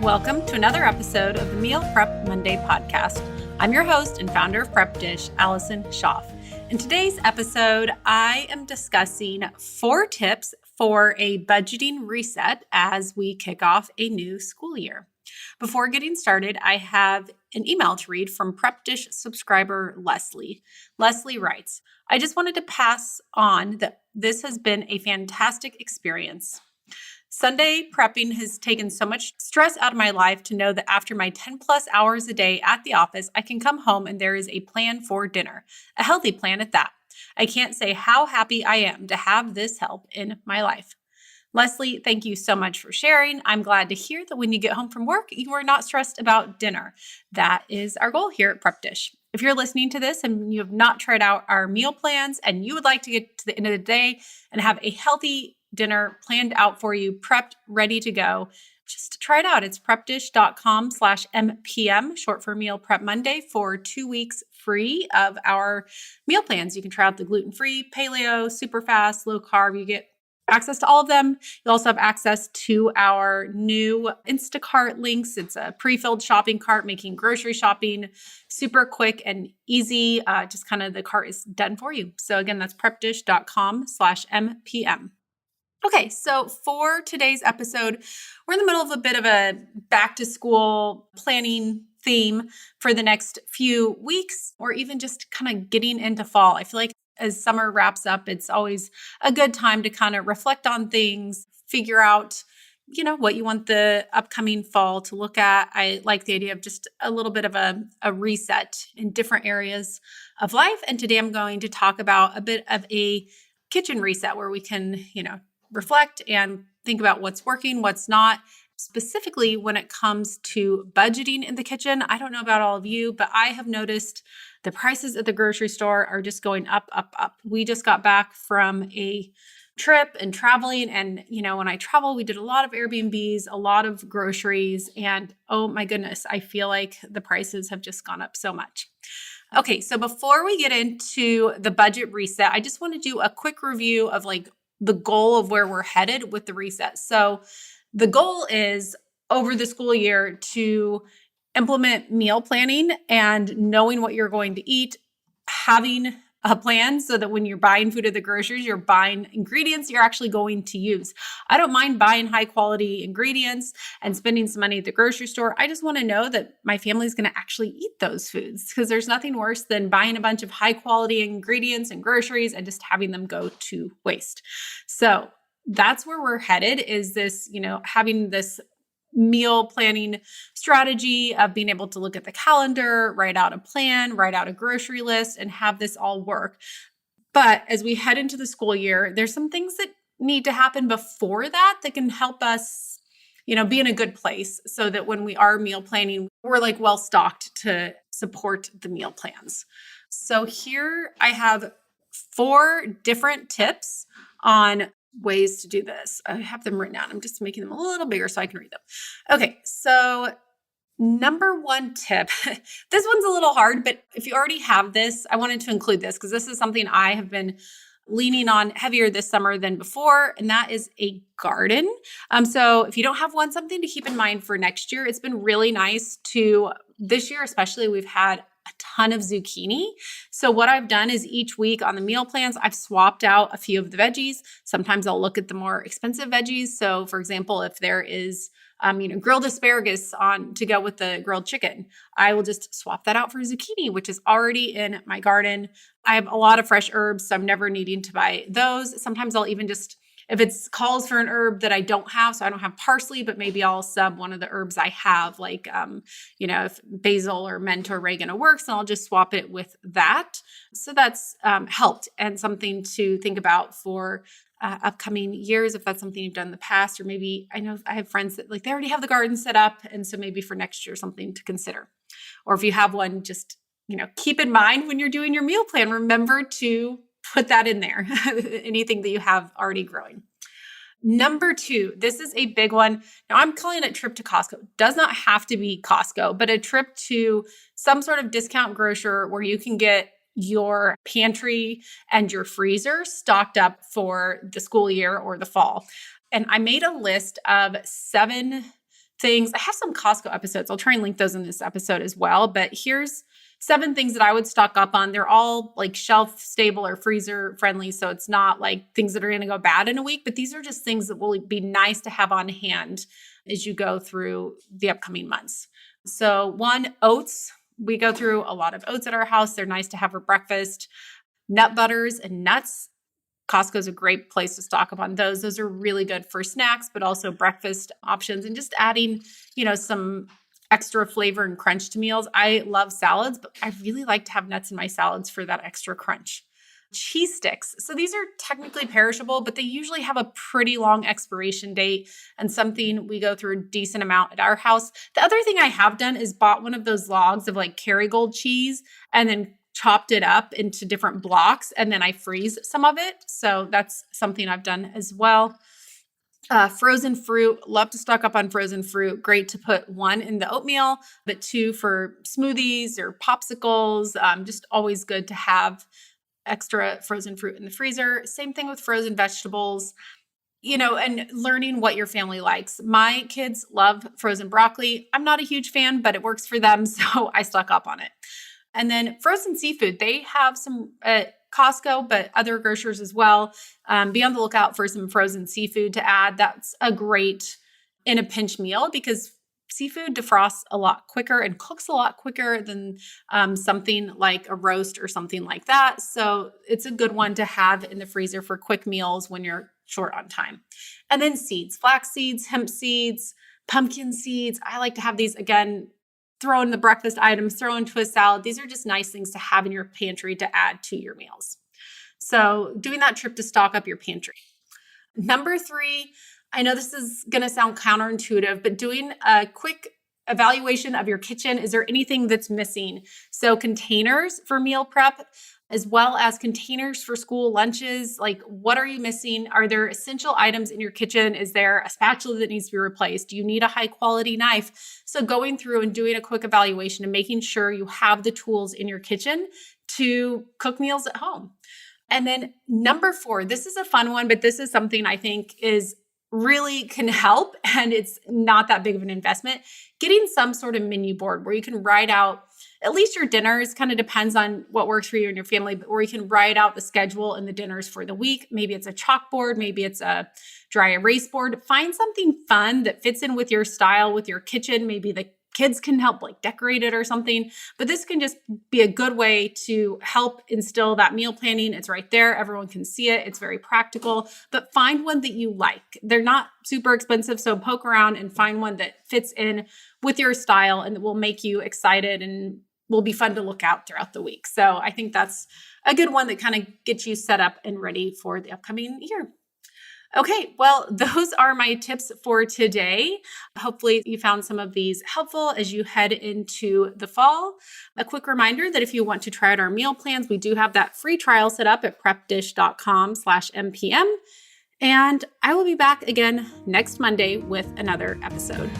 Welcome to another episode of the Meal Prep Monday podcast. I'm your host and founder of Prep Dish, Allison Schaaf. In today's episode, I am discussing 4 tips for a budgeting reset as we kick off a new school year. Before getting started, I have an email to read from Prep Dish subscriber Leslie. Leslie writes, I just wanted to pass on that this has been a fantastic experience. Sunday prepping has taken so much stress out of my life to know that after my 10 plus hours a day at the office, I can come home and there is a plan for dinner, a healthy plan at that. I can't say how happy I am to have this help in my life. Leslie, thank you so much for sharing. I'm glad to hear that when you get home from work, you are not stressed about dinner. That is our goal here at Prep Dish. If you're listening to this and you have not tried out our meal plans and you would like to get to the end of the day and have a healthy dinner planned out for you, prepped, ready to go, just try it out. It's prepdish.com/MPM, short for Meal Prep Monday, for 2 weeks free of our meal plans. You can try out the gluten-free, paleo, super fast, low carb. You get access to all of them. You also have access to our new Instacart links. It's a pre-filled shopping cart, making grocery shopping super quick and easy. Just kind of the cart is done for you. So again, that's prepdish.com/MPM. Okay, so for today's episode, we're in the middle of a bit of a back to school planning theme for the next few weeks, or even just kind of getting into fall. I feel like as summer wraps up, it's always a good time to kind of reflect on things, figure out, what you want the upcoming fall to look at. I like the idea of just a little bit of a reset in different areas of life. And today I'm going to talk about a bit of a kitchen reset where we can, reflect and think about what's working, what's not, specifically when it comes to budgeting in the kitchen. I don't know about all of you, but I have noticed the prices at the grocery store are just going up, up, up. We just got back from a trip and traveling. And, when I travel, we did a lot of Airbnbs, a lot of groceries, and oh my goodness, I feel like the prices have just gone up so much. Okay, so before we get into the budget reset, I just want to do a quick review of the goal of where we're headed with the reset. So the goal is over the school year to implement meal planning and knowing what you're going to eat, having a plan so that when you're buying food at the groceries, you're buying ingredients you're actually going to use. I don't mind buying high quality ingredients and spending some money at the grocery store. I just want to know that my family's going to actually eat those foods, because there's nothing worse than buying a bunch of high quality ingredients and groceries and just having them go to waste. So that's where we're headed, is this, having this meal planning strategy of being able to look at the calendar, write out a plan, write out a grocery list, and have this all work. But as we head into the school year, there's some things that need to happen before that can help us, be in a good place so that when we are meal planning, we're well stocked to support the meal plans. So here I have 4 different tips on ways to do this. I have them written down. I'm just making them a little bigger so I can read them. Okay, so number 1 tip. This one's a little hard, but if you already have this, I wanted to include this because this is something I have been leaning on heavier this summer than before, and that is a garden. So if you don't have one, something to keep in mind for next year. It's been really nice this year especially, we've had a ton of zucchini. So what I've done is each week on the meal plans, I've swapped out a few of the veggies. Sometimes I'll look at the more expensive veggies. So for example, if there is grilled asparagus to go with the grilled chicken, I will just swap that out for zucchini, which is already in my garden. I have a lot of fresh herbs, so I'm never needing to buy those. Sometimes I'll even just, if it calls for an herb that I don't have, so I don't have parsley, but maybe I'll sub one of the herbs I have, if basil or mint or oregano works, and I'll just swap it with that. So that's helped, and something to think about for upcoming years, if that's something you've done in the past, or maybe I know I have friends that they already have the garden set up, and so maybe for next year, something to consider. Or if you have one, just keep in mind when you're doing your meal plan, remember to put that in there, anything that you have already growing. Number 2, this is a big one. Now I'm calling it trip to Costco. It does not have to be Costco, but a trip to some sort of discount grocer where you can get your pantry and your freezer stocked up for the school year or the fall. And I made a list of 7 things. I have some Costco episodes. I'll try and link those in this episode as well. But here's 7 things that I would stock up on. They're all like shelf stable or freezer friendly. So it's not like things that are going to go bad in a week, but these are just things that will be nice to have on hand as you go through the upcoming months. So 1, oats. We go through a lot of oats at our house. They're nice to have for breakfast. Nut butters and nuts. Costco's a great place to stock up on those. Those are really good for snacks, but also breakfast options and just adding, some extra flavor and crunch to meals. I love salads, but I really like to have nuts in my salads for that extra crunch. Cheese sticks. So these are technically perishable, but they usually have a pretty long expiration date and something we go through a decent amount at our house. The other thing I have done is bought one of those logs of like Kerrygold cheese and then chopped it up into different blocks, and then I freeze some of it. So that's something I've done as well. Frozen fruit, love to stock up on frozen fruit. Great to put 1 in the oatmeal, but 2 for smoothies or popsicles. Just always good to have extra frozen fruit in the freezer. Same thing with frozen vegetables. And learning what your family likes. My kids love frozen broccoli. I'm not a huge fan, but it works for them, so I stock up on it. And then frozen seafood, they have some at Costco, but other grocers as well. Be on the lookout for some frozen seafood to add. That's a great in a pinch meal because seafood defrosts a lot quicker and cooks a lot quicker than something like a roast or something like that. So it's a good one to have in the freezer for quick meals when you're short on time. And then seeds, flax seeds, hemp seeds, pumpkin seeds. I like to have these, again, throw in the breakfast items, throw into a salad. These are just nice things to have in your pantry to add to your meals. So doing that trip to stock up your pantry. Number 3, I know this is going to sound counterintuitive, but doing a quick evaluation of your kitchen. Is there anything that's missing? So containers for meal prep, as well as containers for school lunches. Like, what are you missing? Are there essential items in your kitchen? Is there a spatula that needs to be replaced? Do you need a high quality knife? So going through and doing a quick evaluation and making sure you have the tools in your kitchen to cook meals at home. And then number 4, this is a fun one, but this is something I think is really can help, and it's not that big of an investment. Getting some sort of menu board where you can write out at least your dinners, kind of depends on what works for you and your family, but where you can write out the schedule and the dinners for the week. Maybe it's a chalkboard, maybe it's a dry erase board. Find something fun that fits in with your style, with your kitchen. Maybe the kids can help like decorate it or something, but this can just be a good way to help instill that meal planning. It's right there. Everyone can see it. It's very practical, but find one that you like. They're not super expensive. So poke around and find one that fits in with your style and that will make you excited and will be fun to look out throughout the week. So I think that's a good one that kind of gets you set up and ready for the upcoming year. Okay, well, those are my tips for today. Hopefully you found some of these helpful as you head into the fall. A quick reminder that if you want to try out our meal plans, we do have that free trial set up at prepdish.com/mpm. And I will be back again next Monday with another episode.